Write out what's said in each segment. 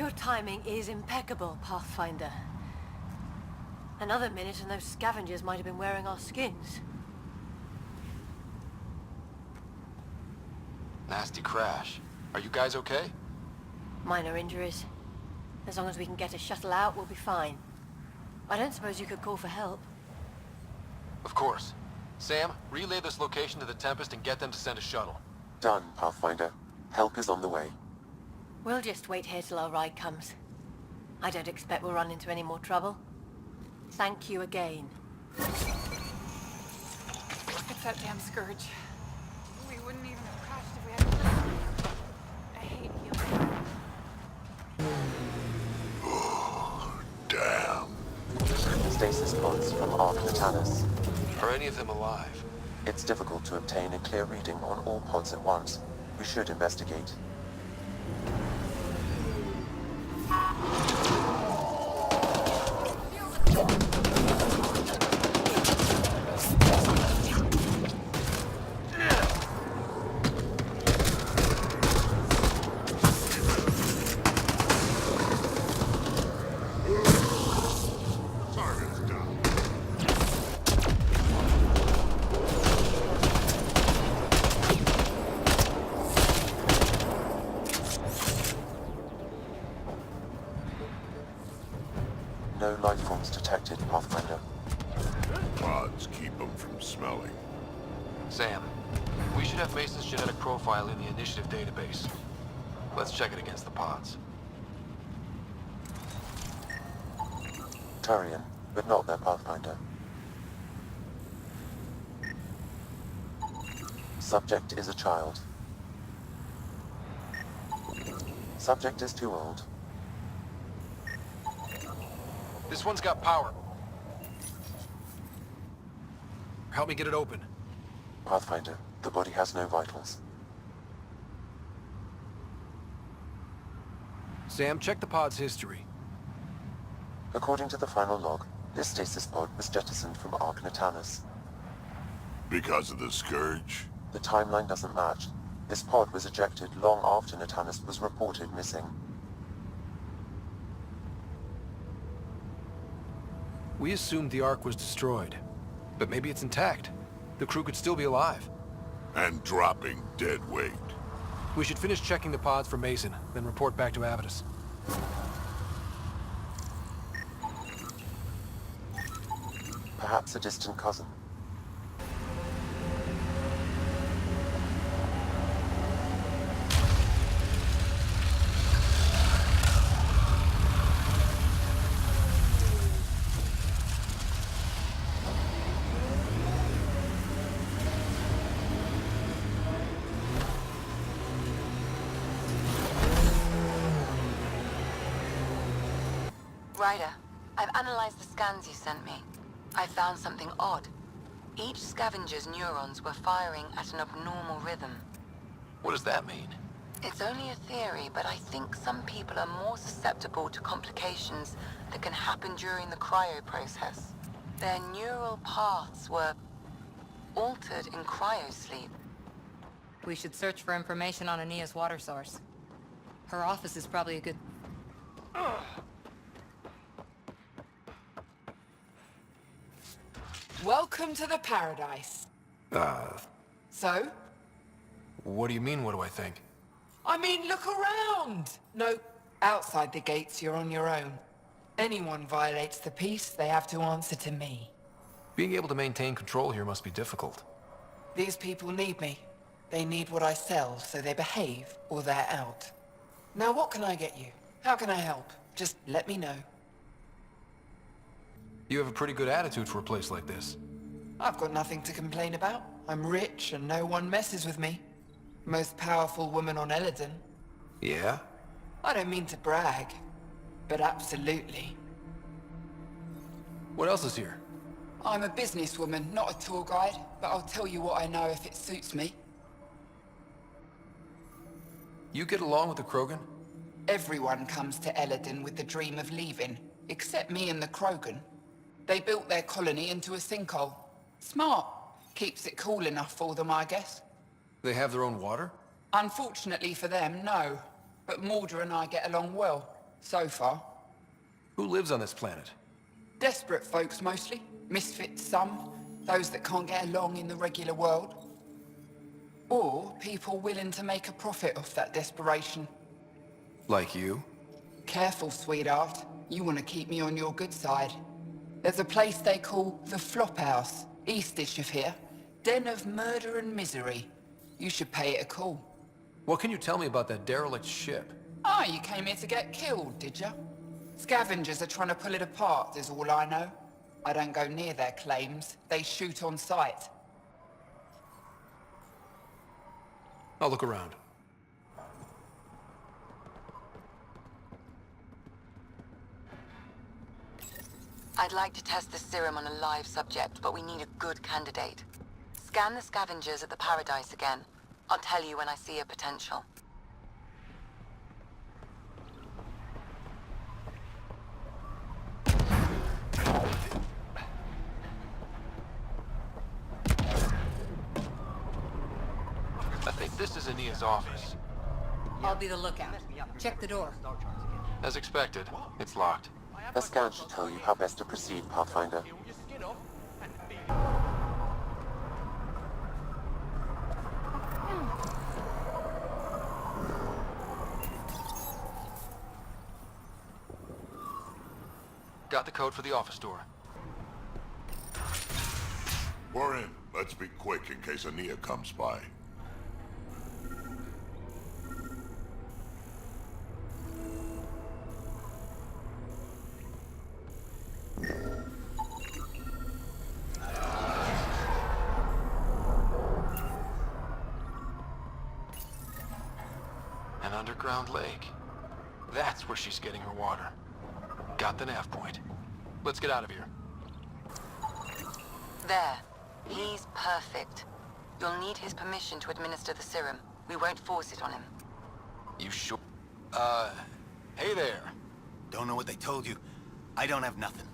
Your timing is impeccable, Pathfinder. Another minute and those scavengers might have been wearing our skins. Nasty crash. Are you guys okay? Minor injuries. As long as we can get a shuttle out, we'll be fine. I don't suppose you could call for help. Of course. Sam, relay this location to the Tempest and get them to send a shuttle. Done, Pathfinder. Help is on the way. We'll just wait here till our ride comes. I don't expect we'll run into any more trouble. Thank you again. Look at that damn scourge. We wouldn't even have crashed if we hadn't. I hate healing. Damn. Stasis pods from Acqua Nel. Are any of them alive? It's difficult to obtain a clear reading on all pods at once. We should investigate. No life forms detected, Pathfinder. Pods keep them from smelling. Sam, we should have Mason's genetic profile in the initiative database. Let's check it against the pods. Turian, but not their Pathfinder. Subject is a child. Subject is too old. This one's got power. Help me get it open. Pathfinder, the body has no vitals. Sam, check the pod's history. According to the final log, this stasis pod was jettisoned from Acqua Nel. Because of the scourge? The timeline doesn't match. This pod was ejected long after Natalis was reported missing. We assumed the Ark was destroyed, but maybe it's intact. The crew could still be alive. And dropping dead weight. We should finish checking the pods for Mason, then report back to Avitus. Perhaps a distant cousin. Ryder, I've analyzed the scans you sent me. I found something odd. Each scavenger's neurons were firing at an abnormal rhythm. What does that mean? It's only a theory, but I think some people are more susceptible to complications that can happen during the cryo process. Their neural paths were altered in cryosleep. We should search for information on Ania's water source. Her office is probably a good... Welcome to the paradise. So? What do you mean, what do I think? I mean, look around! No, outside the gates, you're on your own. Anyone violates the peace, they have to answer to me. Being able to maintain control here must be difficult. These people need me. They need what I sell, so they behave, or they're out. Now what can I get you? How can I help? Just let me know. You have a pretty good attitude for a place like this. I've got nothing to complain about. I'm rich and no one messes with me. Most powerful woman on Eladon. Yeah? I don't mean to brag, but absolutely. What else is here? I'm a businesswoman, not a tour guide, but I'll tell you what I know if it suits me. You get along with the Krogan? Everyone comes to Eladon with the dream of leaving, except me and the Krogan. They built their colony into a sinkhole. Smart. Keeps it cool enough for them, I guess. They have their own water? Unfortunately for them, no. But Mordor and I get along well. So far. Who lives on this planet? Desperate folks mostly. Misfits some. Those that can't get along in the regular world. Or people willing to make a profit off that desperation. Like you? Careful, sweetheart. You want to keep me on your good side. There's a place they call the Flop House, eastish of here. Den of murder and misery. You should pay it a call. What can you tell me about that derelict ship? Ah, you came here to get killed, did ya? Scavengers are trying to pull it apart, is all I know. I don't go near their claims. They shoot on sight. I'll look around. I'd like to test the serum on a live subject, but we need a good candidate. Scan the scavengers at the Paradise again. I'll tell you when I see a potential. I think this is Ania's office. I'll be the lookout. Check the door. As expected, it's locked. A scan should tell you how best to proceed, Pathfinder. Got the code for the office door. We're in. Let's be quick in case Ania comes by. An underground lake. That's where she's getting her water. Got the nav point. Let's get out of here. There. He's perfect. You'll need his permission to administer the serum. We won't force it on him. You sure? Hey there. Don't know what they told you. I don't have nothing.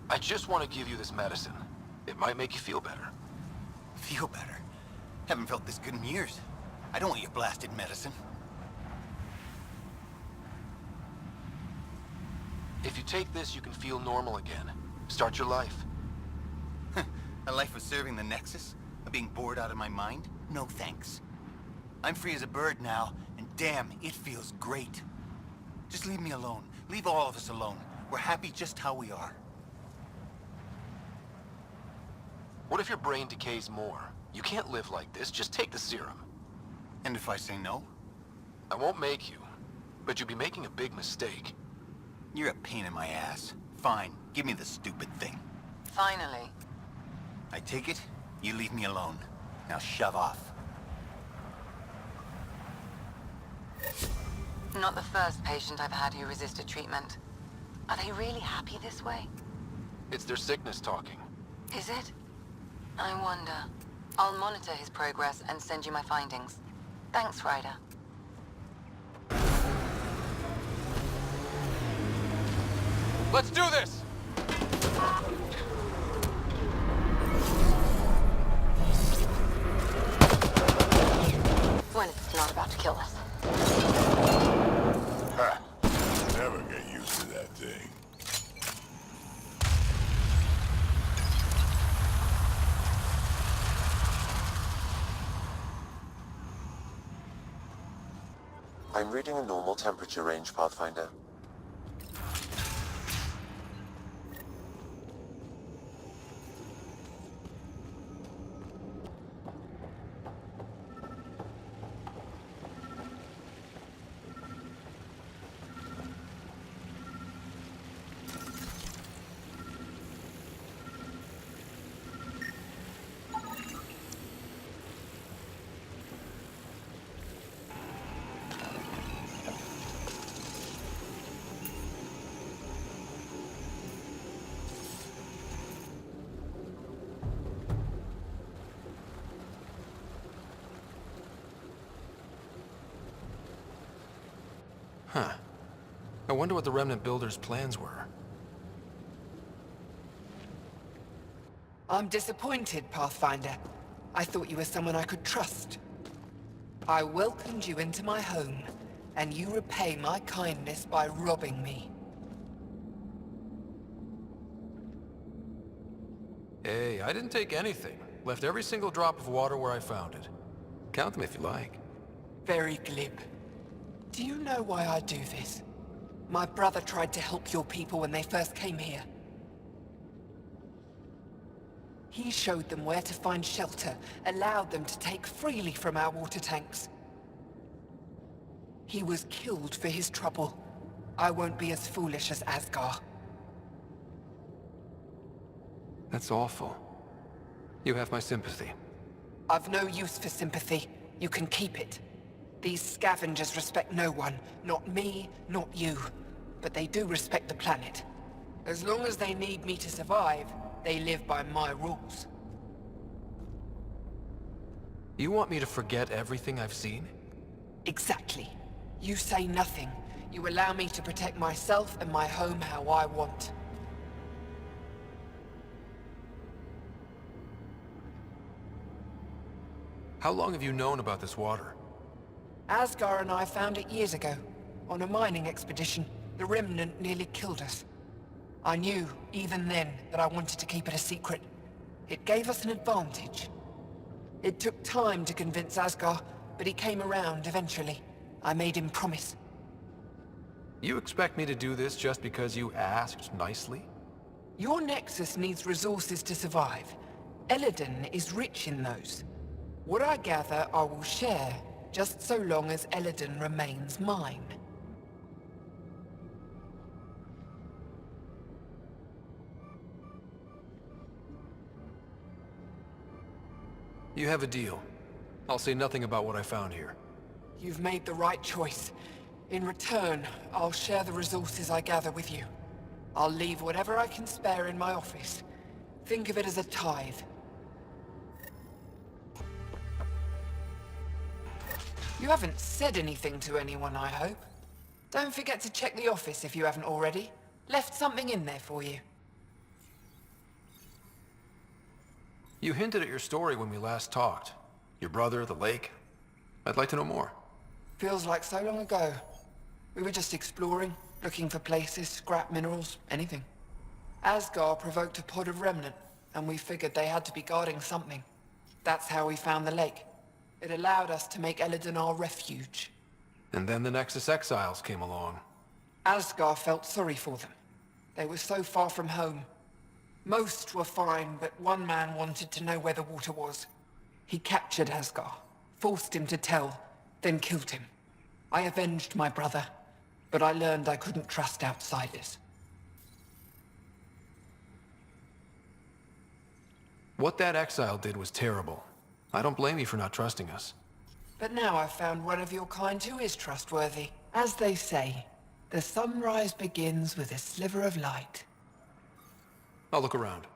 I just want to give you this medicine. It might make you feel better. Feel better. Haven't felt this good in years. I don't want your blasted medicine. If you take this, you can feel normal again. Start your life. A life of serving the Nexus? Of being bored out of my mind? No thanks. I'm free as a bird now, and damn, it feels great. Just leave me alone. Leave all of us alone. We're happy just how we are. What if your brain decays more? You can't live like this. Just take the serum. And if I say no? I won't make you, but you'll be making a big mistake. You're a pain in my ass. Fine, give me the stupid thing. Finally. I take it, you leave me alone. Now shove off. Not the first patient I've had who resisted treatment. Are they really happy this way? It's their sickness talking. Is it? I wonder. I'll monitor his progress and send you my findings. Thanks, Ryder. Let's do this! When it's not about to kill us. Ha! Never get used to that thing. I'm reading a normal temperature range, Pathfinder. Huh. I wonder what the Remnant Builders' plans were. I'm disappointed, Pathfinder. I thought you were someone I could trust. I welcomed you into my home, and you repay my kindness by robbing me. Hey, I didn't take anything. Left every single drop of water where I found it. Count them if you like. Very glib. Do you know why I do this? My brother tried to help your people when they first came here. He showed them where to find shelter, allowed them to take freely from our water tanks. He was killed for his trouble. I won't be as foolish as Asgar. That's awful. You have my sympathy. I've no use for sympathy. You can keep it. These scavengers respect no one. Not me, not you. But they do respect the planet. As long as they need me to survive, they live by my rules. You want me to forget everything I've seen? Exactly. You say nothing. You allow me to protect myself and my home how I want. How long have you known about this water? Asgar and I found it years ago, on a mining expedition. The remnant nearly killed us. I knew, even then, that I wanted to keep it a secret. It gave us an advantage. It took time to convince Asgar, but he came around eventually. I made him promise. You expect me to do this just because you asked nicely? Your Nexus needs resources to survive. Eladin is rich in those. What I gather, I will share, just so long as Eladin remains mine. You have a deal. I'll say nothing about what I found here. You've made the right choice. In return, I'll share the resources I gather with you. I'll leave whatever I can spare in my office. Think of it as a tithe. You haven't said anything to anyone, I hope. Don't forget to check the office if you haven't already. Left something in there for you. You hinted at your story when we last talked. Your brother, the lake. I'd like to know more. Feels like so long ago. We were just exploring, looking for places, scrap minerals, anything. Asgar provoked a pod of remnant, and we figured they had to be guarding something. That's how we found the lake. It allowed us to make Eladin our refuge. And then the Nexus Exiles came along. Asgar felt sorry for them. They were so far from home. Most were fine, but one man wanted to know where the water was. He captured Asgar, forced him to tell, then killed him. I avenged my brother, but I learned I couldn't trust outsiders. What that exile did was terrible. I don't blame you for not trusting us. But now I've found one of your kind who is trustworthy. As they say, the sunrise begins with a sliver of light. I'll look around.